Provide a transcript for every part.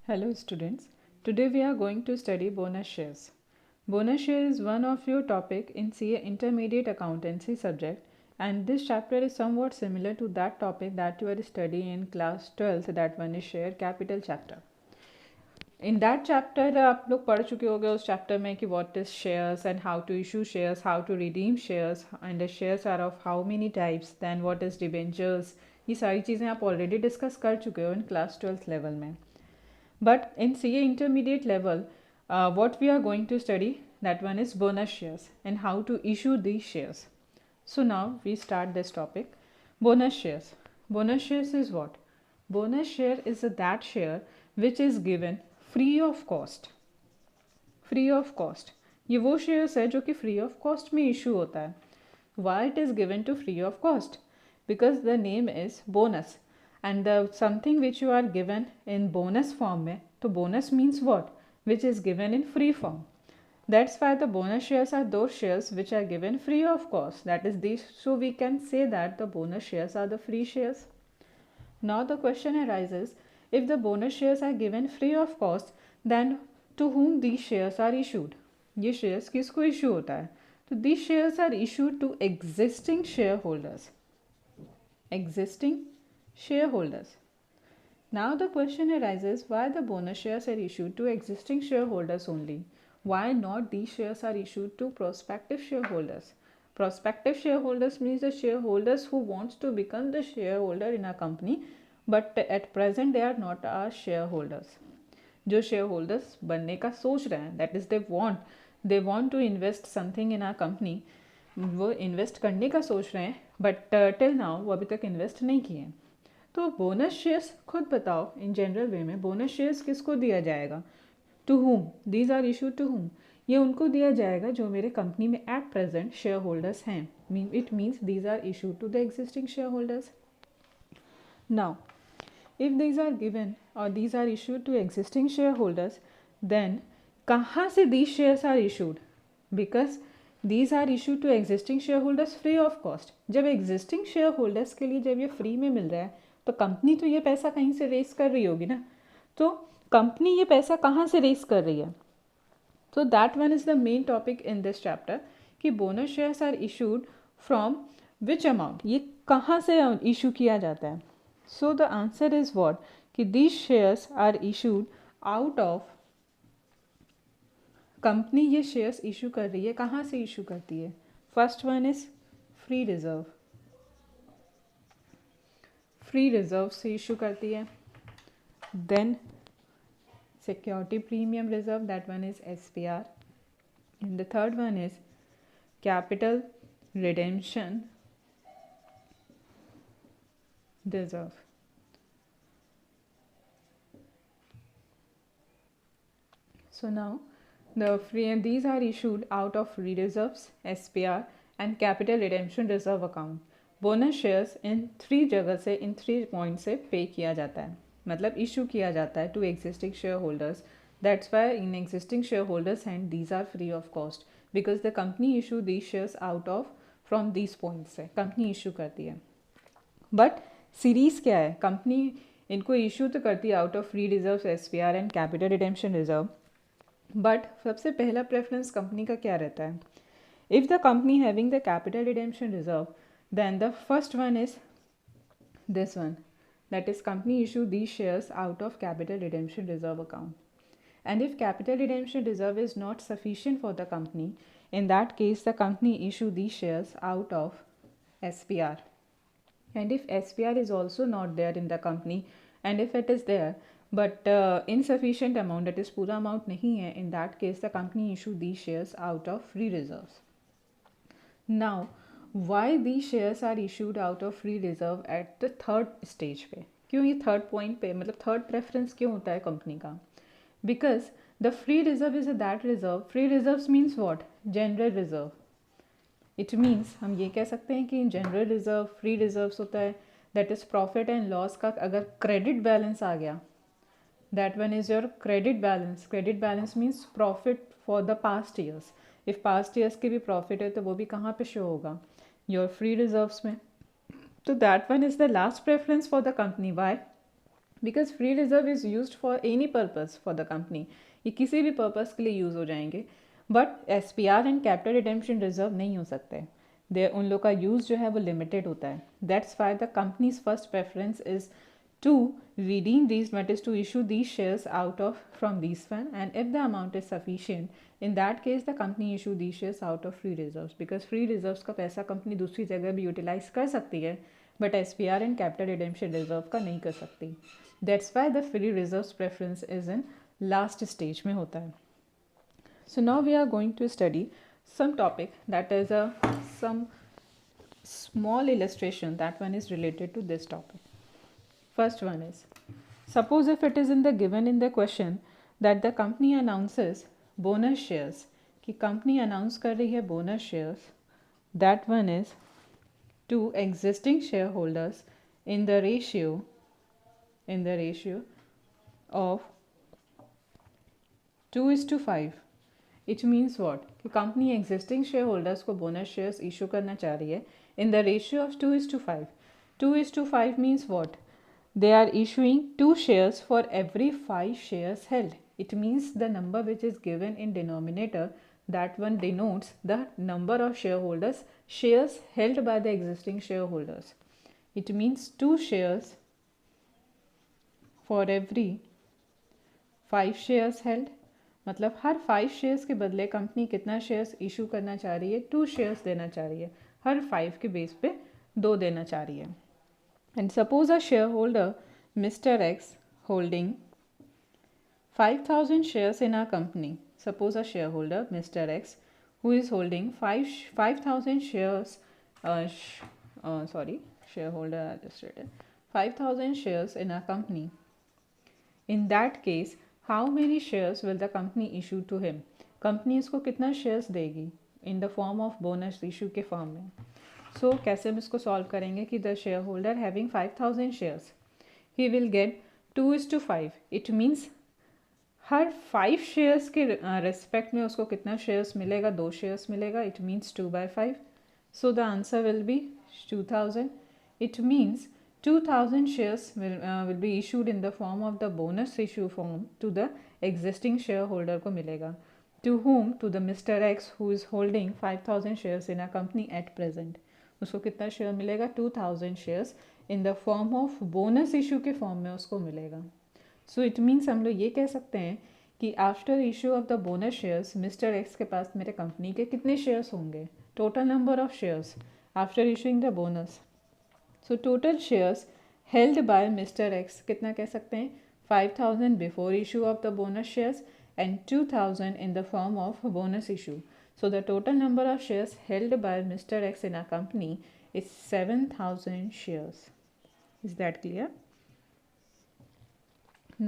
Hello students, today we are going to study bonus shares. Bonus share is one of your topic in CA Intermediate Accountancy subject, and this chapter is somewhat similar to that topic that you are studying in class 12th, that one is share capital chapter. In that chapter आप लोग पढ़ चुके होंगे उस chapter में कि what is shares and how to issue shares, how to redeem shares, and the shares are of how many types, then what is debentures. ये सारी चीज़ें आप already discuss कर चुके हो in class 12th level में. But in CA intermediate level, what we are going to study, that one is bonus shares and how to issue these shares. So now we start this topic. Bonus shares. Bonus shares is what? Bonus share is that share which is given free of cost. Free of cost. ये वो shares है जो कि free of cost में issue होता है. Why it is given to free of cost? Because the name is bonus. And the something which you are given in bonus form में, तो bonus means what? Which is given in free form. That's why the bonus shares are those shares which are given free of cost. That is these. So we can say that the bonus shares are the free shares. Now the question arises, if the bonus shares are given free of cost, then to whom these shares are issued? ये shares किसको issue होता है? तो these shares are issued to existing shareholders. Existing shareholders. Now the question arises, why the bonus shares are issued to existing shareholders only? Why not these shares are issued to prospective shareholders? Prospective shareholders means the shareholders who wants to become the shareholder in a company, but at present they are not our shareholders. जो shareholders बनने का सोच रहे हैं, that is they want to invest something in our company, वो invest करने का सोच रहे हैं, but till now वो अभी तक invest नहीं किए हैं. तो बोनस शेयर्स खुद बताओ इन जनरल वे में बोनस शेयर्स किसको दिया जाएगा? To whom these are issue to whom? ये उनको दिया जाएगा जो मेरे कंपनी में एट प्रेजेंट शेयर होल्डर्स हैं. It means these are issue to the existing share holders. Now if these are given और these are issued to existing share holders, then कहाँ से these shares are issued? Because these are issued to existing share holders free of cost. जब existing share holders के लिए जब ये free में मिल रहा है, तो कंपनी तो ये पैसा कहीं से रेस कर रही होगी ना. तो कंपनी ये पैसा कहाँ से रेस कर रही है? तो that one is the main topic in this chapter कि bonus shares are issued from which amount. ये कहाँ से इशू किया जाता है? So the answer is what कि these shares are issued out of company. ये शेयर्स इशू कर रही है, कहाँ से इशू करती है? First one is free reserve. Free reserve से इशू करती है. Then security premium reserve, that one is SPR. And the third one is capital redemption reserve. So now these are issued out of free reserves, SPR and capital redemption reserve account. Bonus shares in 3 जगह से, इन 3 point से पे किया जाता है, मतलब issue किया जाता है to existing share holders. That's why in existing share holders and these are free of cost, because the company issue these shares out of from these point से कंपनी इशू करती है. बट सीरीज़ क्या है? Company इनको issue तो करती है out of free reserve, SPR and capital redemption reserve. But सबसे पहला प्रेफरेंस कंपनी का क्या रहता है? If the company having the capital redemption reserve, then the first one is this one, that is company issue these shares out of capital redemption reserve account. And if capital redemption reserve is not sufficient for the company, in that case the company issue these shares out of SPR. And if SPR is also not there in the company, and if it is there but insufficient amount, that is पूरा amount नहीं है, in that case the company issue these shares out of free reserves. Now why these shares are issued out of free reserve at the third stage पे? क्यों ये third point पे, मतलब third preference क्यों होता है कंपनी का? Because the free reserve is that reserve. Free reserve means what? General reserve. It means हम ये कह सकते हैं कि जनरल रिजर्व, फ्री रिजर्व होता है that is profit and loss का अगर क्रेडिट बैलेंस आ गया, that one is your credit balance. Credit balance means profit for the past years. If past years की भी प्रॉफिट है तो वो भी कहाँ पे शो होगा? योर फ्री रिजर्व्स में. तो that one is the last preference for the company. Why? Because free reserve is use for any purpose for the company, ये किसी भी पर्पज़ के लिए यूज़ हो जाएंगे, but S P R and capital redemption reserve नहीं हो सकते, दे उन लोग का यूज़ जो है वो लिमिटेड होता है. That's why the companies first preference is to redeem these, that is to issue these shares out of from these fund, and if the amount is sufficient, in that case the company issue these shares out of free reserves, because free reserves का पैसा company दूसरी जगह भी utilise कर सकती है, but S P R and capital redemption reserve का नहीं कर सकती. That's why the free reserve preference is in last stage में होता है. So now we are going to study some topic that is some small illustration, that one is related to this topic. First one is, suppose if it is in the given in the question that the company announces bonus shares, कि company announce कर रही है bonus shares, that one is to existing shareholders in the ratio of 2:5. It means what? कि company existing shareholders को bonus shares issue करना चाह रही है in the ratio of 2:5. 2:5 means what? They are issuing 2 shares for every 5 shares held. It means the number which is given in denominator, that one denotes the number of shares held by the existing shareholders. It means 2 shares for every 5 shares held. मतलब हर 5 shares के बदले company कितना shares issue करना चाह रही है? 2 shares देना चाह रही है, हर 5 के बेस पे 2 देना चाह रही है. And suppose a shareholder, Mr. X, holding 5,000 shares in our company. Suppose a shareholder, Mr. X, who is holding 5,000 shares, shareholder, I just read it, 5,000 shares in our company. In that case, how many shares will the company issue to him? Company इसको कितना shares देगी? In the form of bonus issue के form में. So कैसे हम इसको solve करेंगे कि the share holder having 5,000 shares, he will get 2:5. It means her 5 shares के रेस्पेक्ट में उसको कितना शेयर्स मिलेगा? 2 शेयर्स मिलेगा. It means 2/5. So the answer will be 2,000. It means 2,000 shares will be issued in the form of the bonus issue form to the existing shareholder को मिलेगा. To whom? To the Mr. X who is holding 5,000 shares in a company at present. उसको कितना share मिलेगा? 2,000 shares in the form of bonus issue के form में उसको मिलेगा. So it means हम लोग ये कह सकते हैं कि after issue of the bonus shares, mister x के पास मेरे कंपनी के कितने शेयर्स होंगे? Total number of shares after issuing the bonus. So total shares held by mister x कितना कह सकते हैं? 5,000 before issue of the bonus shares and 2,000 in the form of bonus issue. So the total number of shares held by Mr. X in our company is 7,000 shares. Is that clear?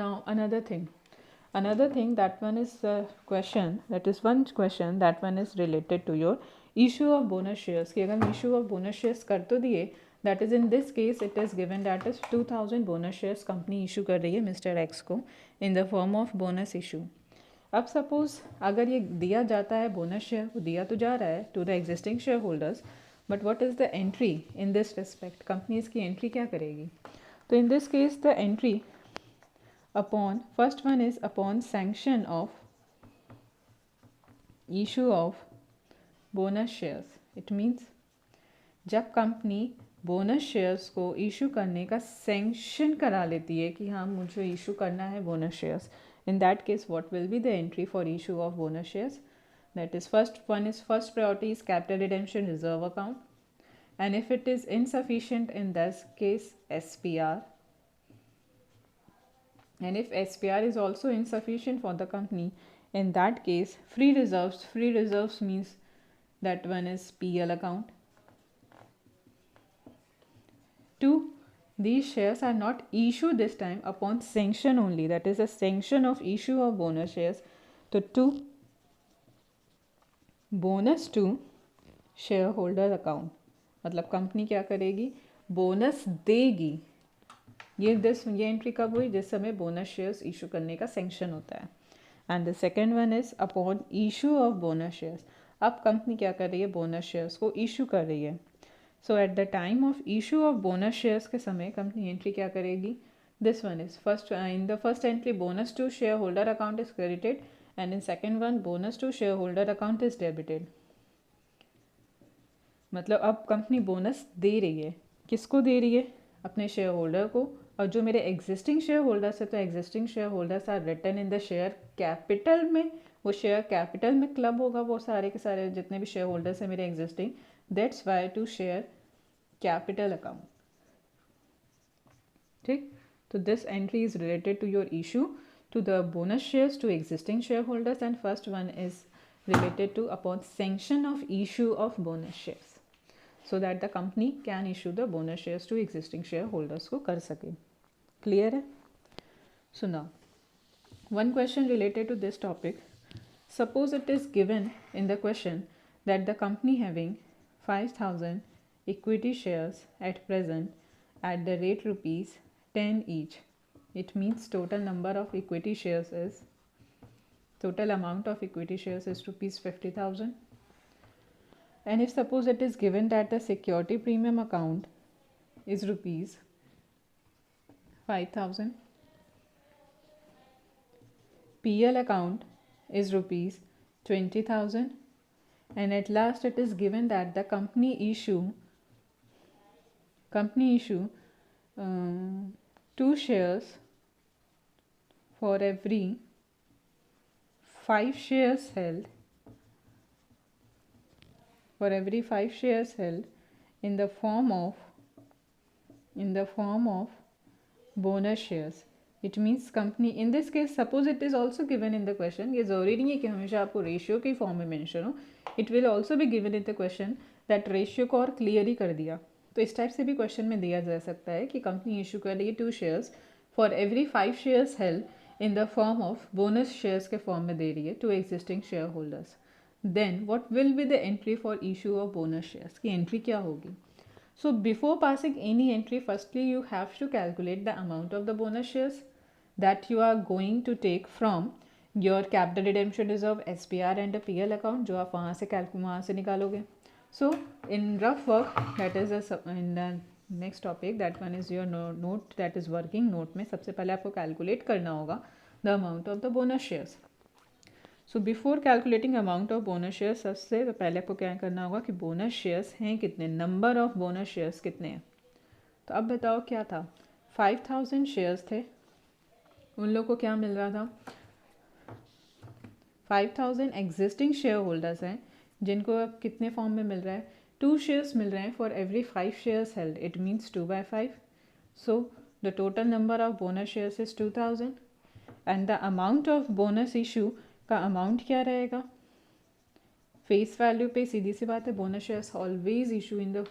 Now another thing, that one is a question, that is one question, that one is related to your issue of bonus shares. कि अगर issue of bonus shares कर तो दिए, that is in this case it is given that is 2,000 bonus shares company issue कर रही है Mr. X को in the form of bonus issue. अब सपोज अगर ये दिया जाता है बोनस शेयर, वो दिया तो जा रहा है to the existing share holders, but what is the entry in this respect? Company इसकी एंट्री क्या करेगी? तो in this case the entry upon, first one is upon sanction of issue of bonus shares. It means जब company bonus shares को issue करने का sanction करा लेती है कि हाँ मुझे इशू करना है bonus shares, in that case what will be the entry for issue of bonus shares? That is first priority is capital redemption reserve account, and if it is insufficient in this case SPR, and if SPR is also insufficient for the company, in that case free reserves means that one is PL account. 2, these shares are not issued this time upon sanction only, that is a sanction of issue of bonus shares. तो 2 bonus to share holder account, मतलब company क्या करेगी? Bonus देगी. ये entry कब हुई? जिस समय बोनस शेयर्स इशू करने का सैंक्शन होता है. And the second one is upon issue of bonus shares. अब कंपनी क्या कर रही है? बोनस शेयर्स को इशू कर रही है. So at the time of issue of bonus shares के समय कंपनी एंट्री क्या करेगी? This one is first, in the first entry bonus to shareholder account is credited and in second one bonus to shareholder account is debited. मतलब अब company bonus दे रही है, किसको दे रही है? अपने शेयर होल्डर को, और जो मेरे एग्जिस्टिंग शेयर होल्डर्स है तो existing share holders are return in the share capital में, वो शेयर कैपिटल में क्लब होगा वो सारे के सारे जितने भी शेयर होल्डर्स हैं मेरे existing, that's why to share capital account. ठीक, तो this entry is related to your issue to the bonus shares to existing shareholders and first one is related to upon sanction of issue of bonus shares so that the company can issue the bonus shares to existing shareholders को कर सके. Clear है? So now one question related to this topic. Suppose it is given in the question that the company having 5,000 equity shares at present at the rate rupees 10 each. It means total number of equity shares is, total amount of equity shares is rupees 50,000. And if suppose it is given that the security premium account is rupees 5,000, PL account is rupees 20,000, and at last it is given that the company issue 2 shares for every 5 shares held, in the form of bonus shares. It means company in this case, suppose it is also given in the question, ये ज़रूरी नहीं है कि हमेशा आपको ratio के form में mention हो, इट विल ऑल्सो भी given in the question that ratio को और क्लियर ही कर दिया. तो इस टाइप से भी क्वेश्चन में दिया जा सकता है कि कंपनी इशू कर रही है 2 shares for every 5 shares held in the form of bonus shares के फॉर्म में दे रही है to existing share holders. Then what will be the entry for issue of bonus shares की एंट्री क्या होगी? So before passing any entry, firstly you have to calculate the amount of the bonus shares that you are going to take from your capital redemption reserve, SPR and a PL account, जो आप वहाँ से निकालोगे. So in rough work, that is in the next topic, that one is your note, that is working note में सबसे पहले आपको calculate करना होगा the amount of the bonus shares. So before calculating amount of bonus shares, सबसे तो पहले आपको क्या करना होगा कि बोनस शेयर्स हैं कितने, नंबर ऑफ बोनस शेयर्स कितने हैं. तो अब बताओ क्या था, 5,000 शेयर्स थे, उन लोगों को क्या मिल रहा था, 5,000 एग्जिस्टिंग शेयर होल्डर्स हैं जिनको अब कितने फॉर्म में मिल रहा है, 2 शेयर्स मिल रहे हैं for every 5 shares held. It means 2/5. So the total number of bonus shares is 2,000 and the amount of bonus issue का अमाउंट क्या रहेगा, फेस वैल्यू पे सीधी सी बात है, bonus shares always issue in the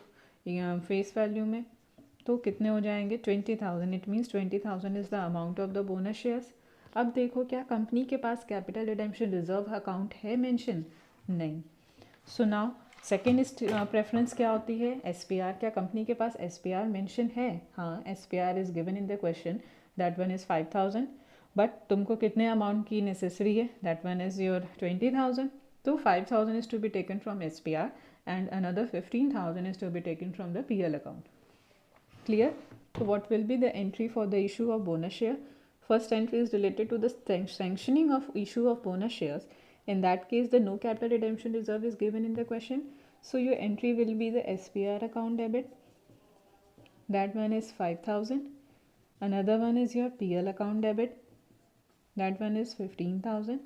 face value में, तो कितने हो जाएंगे 20,000. It means 20,000 is the amount of the bonus shares. अब देखो क्या कंपनी के पास कैपिटल रिडेम्पशन रिजर्व अकाउंट है मेंशन? नहीं. सो नाउ सेकेंड प्रेफरेंस क्या होती है, SPR. क्या कंपनी के पास SPR मेंशन है? हाँ, SPR is given in the question, that one is 5,000. But तुमको कितने अमाउंट की नेसेसरी है, दैट वन इज़ योर 20,000. तो 5,000 is to be taken from SPR and another 15,000 is to be taken from the PL account. Clear? So what will be the entry for the issue of bonus share? First entry is related to the sanctioning of issue of bonus shares. In that case, the no capital redemption reserve is given in the question. So your entry will be the SPR account debit. That one is 5,000. Another one is your PL account debit. That one is 15,000.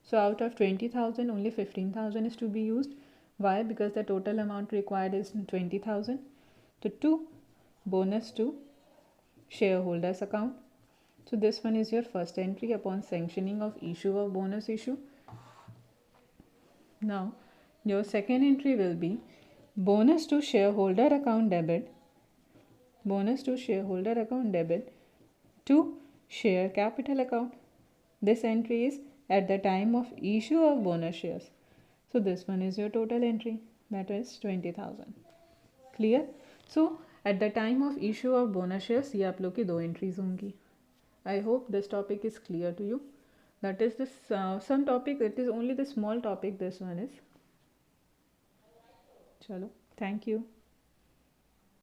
So out of 20,000, only 15,000 is to be used. Why? Because the total amount required is 20,000. So 2 bonus to shareholders account. So this one is your first entry upon sanctioning of issue of bonus issue. Now your second entry will be bonus to shareholder account debit. Bonus to shareholder account debit to share capital account. This entry is at the time of issue of bonus shares. So this one is your total entry, that is 20,000. Clear? So at the time of issue of bonus shares, ये आप लोग की 2 entries होंगी. I hope this topic is clear to you. That is this some topic, it is only the small topic this one is. Chalo, thank you.